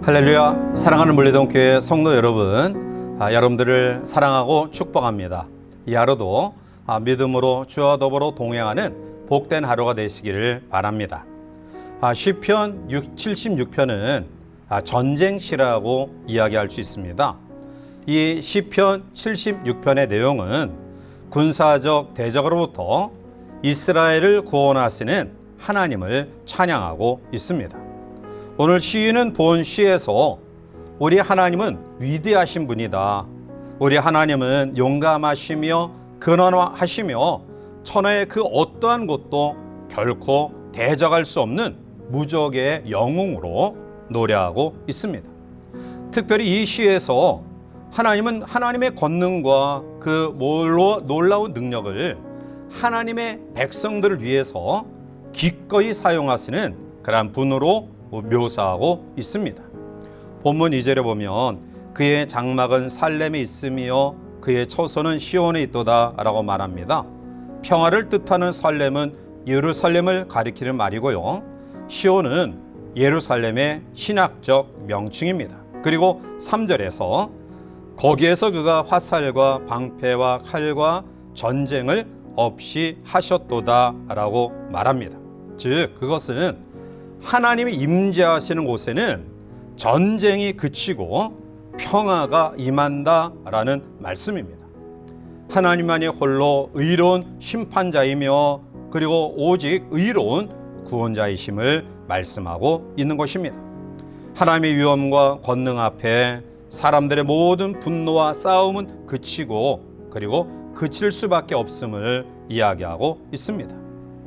할렐루야. 사랑하는 물리동교회 성도 여러분, 여러분들을 사랑하고 축복합니다. 이 하루도 믿음으로 주와 더불어 동행하는 복된 하루가 되시기를 바랍니다. 시편 76편은 전쟁 시라고 이야기할 수 있습니다. 이 시편 76편의 내용은 군사적 대적으로부터 이스라엘을 구원하시는 하나님을 찬양하고 있습니다. 오늘 시인은 본 시에서 우리 하나님은 위대하신 분이다. 우리 하나님은 용감하시며 근엄하시며 천하의 그 어떠한 것도 결코 대적할 수 없는 무적의 영웅으로 노래하고 있습니다. 특별히 이 시에서 하나님은 하나님의 권능과 그 놀라운 능력을 하나님의 백성들을 위해서 기꺼이 사용하시는 그러한 분으로 묘사하고 있습니다. 본문 2절에 보면 그의 장막은 살렘에 있으며 그의 처소는 시온에 있도다 라고 말합니다. 평화를 뜻하는 살렘은 예루살렘을 가리키는 말이고요, 시온은 예루살렘의 신학적 명칭입니다. 그리고 3절에서 거기에서 그가 화살과 방패와 칼과 전쟁을 없이 하셨도다 라고 말합니다. 즉 그것은 하나님이 임재하시는 곳에는 전쟁이 그치고 평화가 임한다 라는 말씀입니다. 하나님만이 홀로 의로운 심판자이며 그리고 오직 의로운 구원자이심을 말씀하고 있는 것입니다. 하나님의 위엄과 권능 앞에 사람들의 모든 분노와 싸움은 그치고 그리고 그칠 수밖에 없음을 이야기하고 있습니다.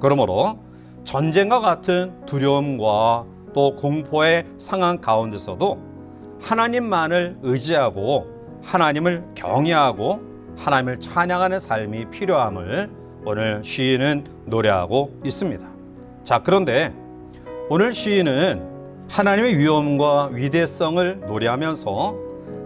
그러므로 전쟁과 같은 두려움과 또 공포의 상황 가운데서도 하나님만을 의지하고 하나님을 경외하고 하나님을 찬양하는 삶이 필요함을 오늘 시인은 노래하고 있습니다. 자, 그런데 오늘 시인은 하나님의 위엄과 위대성을 노래하면서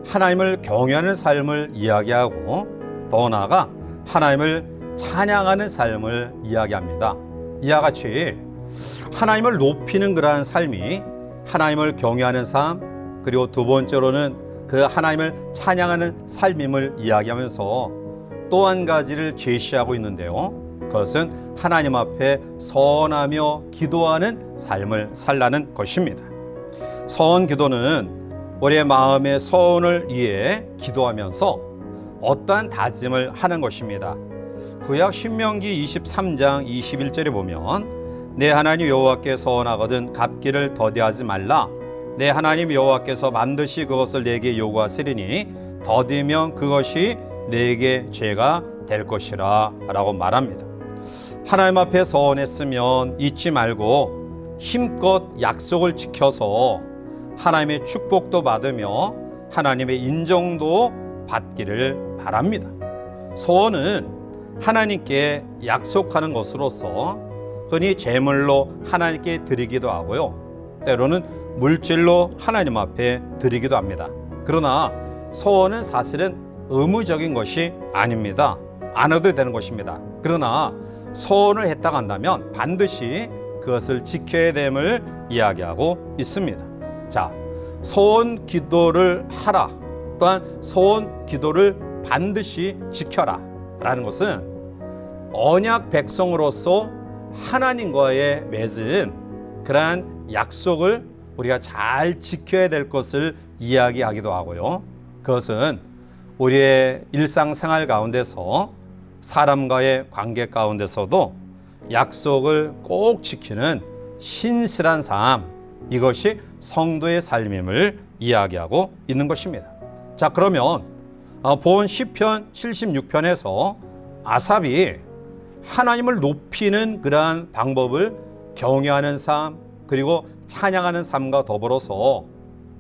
하나님을 경외하는 삶을 이야기하고 더 나아가 하나님을 찬양하는 삶을 이야기합니다. 이와 같이 하나님을 높이는 그러한 삶이 하나님을 경외하는 삶, 그리고 두 번째로는 그 하나님을 찬양하는 삶임을 이야기하면서 또 한 가지를 제시하고 있는데요, 그것은 하나님 앞에 서원하며 기도하는 삶을 살라는 것입니다. 서원 기도는 우리의 마음의 서원을 위해 기도하면서 어떠한 다짐을 하는 것입니다. 구약 신명기 23장 21절에 보면 내 하나님 여호와께 서원하거든 갚기를 더디하지 말라. 내 하나님 여호와께서 반드시 그것을 내게 요구하시리니 더디면 그것이 내게 죄가 될 것이라 라고 말합니다. 하나님 앞에 서원했으면 잊지 말고 힘껏 약속을 지켜서 하나님의 축복도 받으며 하나님의 인정도 받기를 바랍니다. 서원은 하나님께 약속하는 것으로서 흔히 제물로 하나님께 드리기도 하고요, 때로는 물질로 하나님 앞에 드리기도 합니다. 그러나 서원은 사실은 의무적인 것이 아닙니다. 안 해도 되는 것입니다. 그러나 서원을 했다고 한다면 반드시 그것을 지켜야 됨을 이야기하고 있습니다. 자, 서원 기도를 하라, 또한 서원 기도를 반드시 지켜라 라는 것은 언약 백성으로서 하나님과의 맺은 그러한 약속을 우리가 잘 지켜야 될 것을 이야기하기도 하고요, 그것은 우리의 일상생활 가운데서 사람과의 관계 가운데서도 약속을 꼭 지키는 신실한 삶, 이것이 성도의 삶임을 이야기하고 있는 것입니다. 자, 그러면 본 시편 76편에서 아삽이 하나님을 높이는 그러한 방법을 경외하는 삶 그리고 찬양하는 삶과 더불어서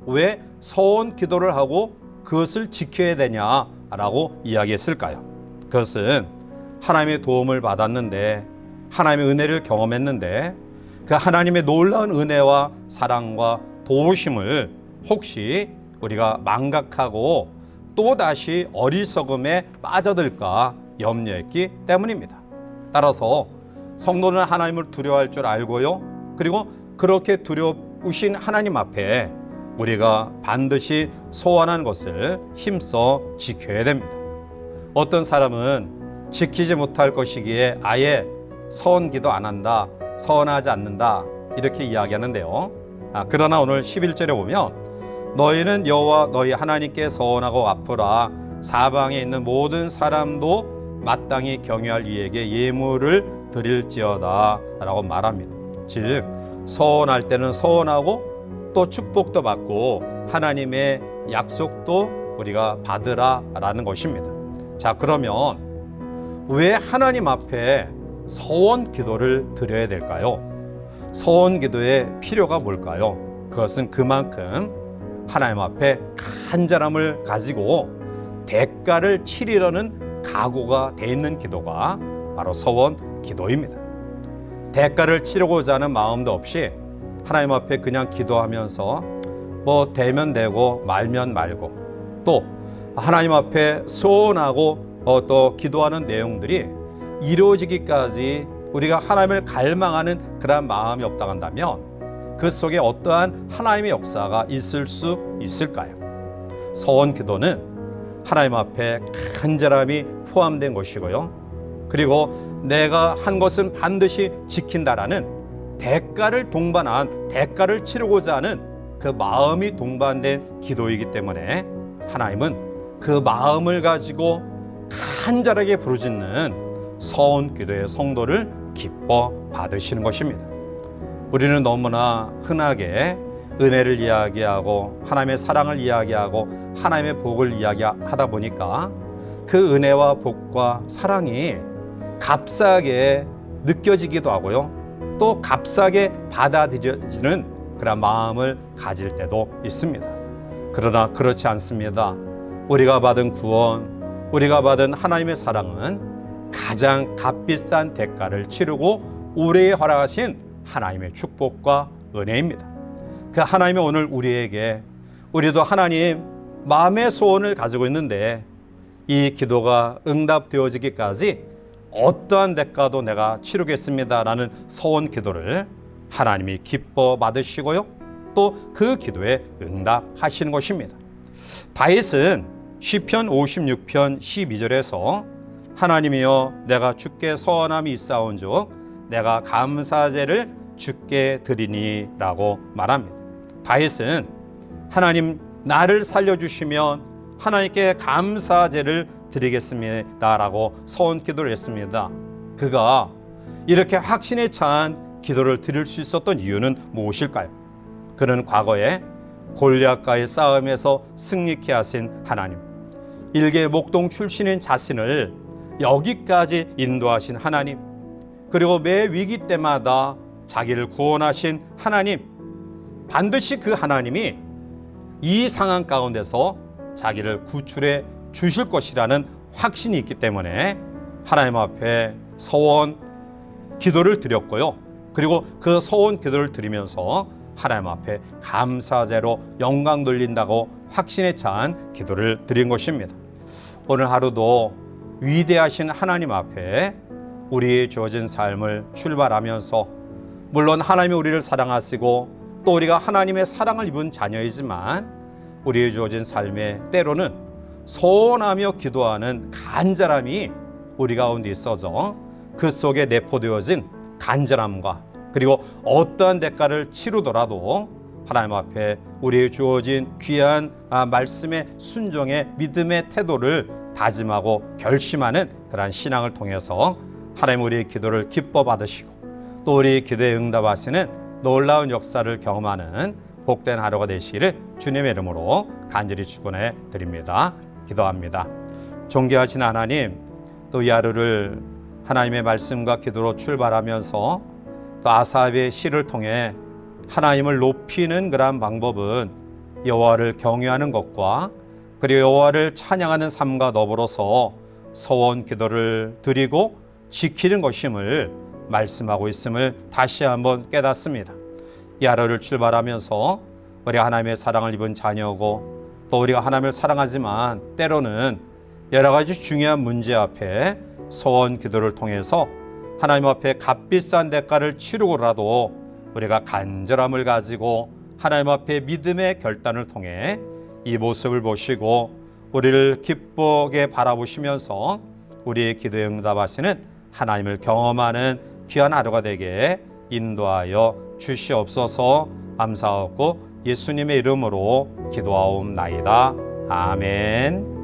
왜 서원 기도를 하고 그것을 지켜야 되냐라고 이야기했을까요? 그것은 하나님의 도움을 받았는데, 하나님의 은혜를 경험했는데 그 하나님의 놀라운 은혜와 사랑과 도우심을 혹시 우리가 망각하고 또다시 어리석음에 빠져들까 염려했기 때문입니다. 따라서 성도는 하나님을 두려워할 줄 알고요, 그리고 그렇게 두려우신 하나님 앞에 우리가 반드시 소원한 것을 힘써 지켜야 됩니다. 어떤 사람은 지키지 못할 것이기에 아예 서원기도 안 한다, 서원하지 않는다 이렇게 이야기하는데요. 그러나 오늘 11절에 보면 너희는 여호와 너희 하나님께 서원하고 아프라 사방에 있는 모든 사람도 마땅히 경외할 이에게 예물을 드릴지어다 라고 말합니다. 즉 서원할 때는 서원하고 또 축복도 받고 하나님의 약속도 우리가 받으라 라는 것입니다. 자, 그러면 왜 하나님 앞에 서원 기도를 드려야 될까요? 서원 기도의 필요가 뭘까요? 그것은 그만큼 하나님 앞에 간절함을 가지고 대가를 치르려는 각오가 돼 있는 기도가 바로 서원 기도입니다. 대가를 치르고자 하는 마음도 없이 하나님 앞에 그냥 기도하면서 뭐 되면 되고 말면 말고, 또 하나님 앞에 소원하고 또 기도하는 내용들이 이루어지기까지 우리가 하나님을 갈망하는 그런 마음이 없다 한다면 그 속에 어떠한 하나님의 역사가 있을 수 있을까요? 서원 기도는 하나님 앞에 간절함이 포함된 것이고요. 그리고 내가 한 것은 반드시 지킨다라는 대가를 동반한, 대가를 치르고자 하는 그 마음이 동반된 기도이기 때문에 하나님은 그 마음을 가지고 간절하게 부르짖는 서원 기도의 성도를 기뻐 받으시는 것입니다. 우리는 너무나 흔하게 은혜를 이야기하고 하나님의 사랑을 이야기하고 하나님의 복을 이야기하다 보니까 그 은혜와 복과 사랑이 값싸게 느껴지기도 하고요, 또 값싸게 받아들여지는 그런 마음을 가질 때도 있습니다. 그러나 그렇지 않습니다. 우리가 받은 구원, 우리가 받은 하나님의 사랑은 가장 값비싼 대가를 치르고 우리에게 허락하신 하나님의 축복과 은혜입니다. 그 하나님이 오늘 우리에게, 우리도 하나님 마음의 소원을 가지고 있는데 이 기도가 응답되어지기까지 어떠한 대가도 내가 치르겠습니다라는 서원 기도를 하나님이 기뻐 받으시고요, 또 그 기도에 응답하시는 것입니다. 다윗은 시편 56편 12절에서 하나님이여 내가 주께 서원함이 있사온즉 내가 감사제를 주께 드리니 라고 말합니다. 다윗은 하나님 나를 살려주시면 하나님께 감사제를 드리겠습니다 라고 서원 기도를 했습니다. 그가 이렇게 확신에 찬 기도를 드릴 수 있었던 이유는 무엇일까요? 그는 과거에 골리앗과의 싸움에서 승리케 하신 하나님, 일개 목동 출신인 자신을 여기까지 인도하신 하나님, 그리고 매 위기 때마다 자기를 구원하신 하나님, 반드시 그 하나님이 이 상황 가운데서 자기를 구출해 주실 것이라는 확신이 있기 때문에 하나님 앞에 서원 기도를 드렸고요, 그리고 그 서원 기도를 드리면서 하나님 앞에 감사제로 영광 돌린다고 확신에 찬 기도를 드린 것입니다. 오늘 하루도 위대하신 하나님 앞에 우리의 주어진 삶을 출발하면서, 물론 하나님이 우리를 사랑하시고 또 우리가 하나님의 사랑을 입은 자녀이지만 우리의 주어진 삶에 때로는 소원하며 기도하는 간절함이 우리 가운데 있어서 그 속에 내포되어진 간절함과, 그리고 어떠한 대가를 치르더라도 하나님 앞에 우리의 주어진 귀한 말씀의 순종의 믿음의 태도를 다짐하고 결심하는 그러한 신앙을 통해서 하나님 우리의 기도를 기뻐 받으시고 또 우리의 기도에 응답하시는 놀라운 역사를 경험하는 복된 하루가 되시기를 주님의 이름으로 간절히 축원해 드립니다. 기도합니다. 존귀하신 하나님, 또 이 하루를 하나님의 말씀과 기도로 출발하면서 또 아사프의 시를 통해 하나님을 높이는 그러한 방법은 여호와를 경외하는 것과 그리고 여호와를 찬양하는 삶과 더불어서 서원 기도를 드리고 지키는 것임을 말씀하고 있음을 다시 한번 깨닫습니다. 이 하루를 출발하면서 우리가 하나님의 사랑을 입은 자녀고 또 우리가 하나님을 사랑하지만 때로는 여러 가지 중요한 문제 앞에 서원 기도를 통해서 하나님 앞에 값비싼 대가를 치르고라도 우리가 간절함을 가지고 하나님 앞에 믿음의 결단을 통해 이 모습을 보시고 우리를 기쁘게 바라보시면서 우리의 기도에 응답하시는 하나님을 경험하는 귀한 하루가 되게 인도하여 주시옵소서. 감사하고 예수님의 이름으로 기도하옵나이다. 아멘.